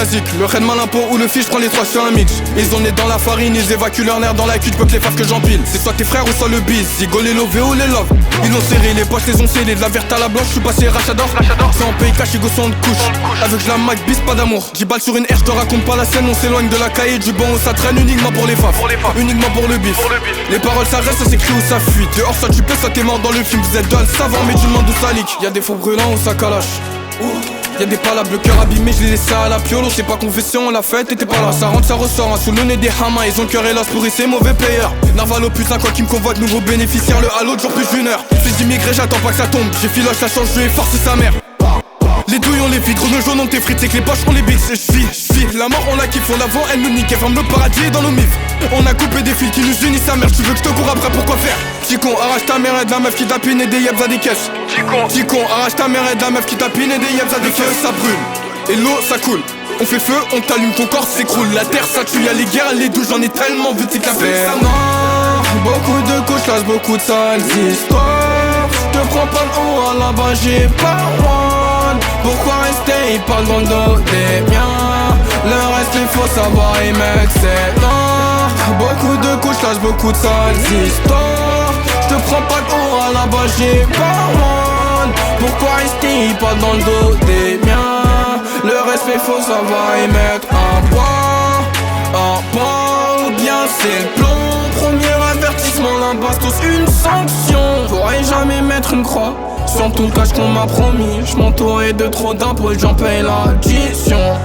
la zik. Le red malin pot ou le fiche, prends les trois sur un mix. Ils ont nez dans la farine, ils évacuent leur nerf dans la cuite, peu que les faves que j'empile. C'est soit tes frères ou soit le bis, Zigo les lové ou les love. Ils ont serré, les poches les ont scellés, de la verte à la blanche, je suis passé rachador. C'est en pays cash, go sont de couche. Avec je la mac, bis pas d'amour. 10 balles sur une R, je te raconte pas la scène, on s'éloigne de la cahier du bon où ça traîne uniquement pour les faves. Uniquement pour le bif. Les paroles ça reste, ça s'écrit ou ça fuit. Dehors soit tu peux, soit t'es mort dans le film. Vous êtes dans le savant, mais tu demandes où ça leak. Y'a des faux brûlants ou ça calache. Y'a des palabres, le cœur abîmé, je les laisse à la piolo. C'est pas confession, on l'a fait, t'étais pas là. Ça rentre, ça ressort, hein, sous le nez des hamas. Ils ont le cœur et l'os pour c'est mauvais player. Narvalo putain, quoi qui me convoite, nouveau bénéficiaire. Le halo, toujours plus d'une heure. Fils d'immigré, j'attends pas que ça tombe. J'ai filoche, ça change, je vais forcer sa mère. Les douilles on les vide, nos jaunes on tes frites, c'est que les poches on les bite. Je vis, la mort on la kiffe, on la vend, elle nous nique, elle ferme le paradis dans nos mifs. On a coupé des fils qui nous unissent sa mère, tu veux que je te cours après, pourquoi faire? Ticon, arrache ta mère et de la meuf qui tapine et des yebs à des caisses. Ticon, arrache ta mère et de la meuf qui tapine et des yebs à des caisses. Ça brûle, et l'eau ça coule. On fait feu, on t'allume, ton corps s'écroule. La terre ça tue, y'a les guerres, les douches, j'en ai tellement vu, c'est que la paix. Beaucoup de couches, lâche beaucoup de sales histoires. Je te prends pas le haut, à là-bas j'ai pas one. Pourquoi rester, ils parlent dans le dos des miens. Le reste il faut savoir et mettre c'est non. Beaucoup de couches, lâche beaucoup de sales histoires. Je te prends pas le haut, à là-bas j'ai pas one. Pourquoi rester, ils parlent dans le dos des miens. Le respect faut savoir y mettre un point ou bien c'est le plomb. Premier avertissement, l'imbastos une sanction. Pourrais jamais mettre une croix sur tout le cash qu'on m'a promis. J'm'entourais de trop d'impôts, j'en paye l'addition.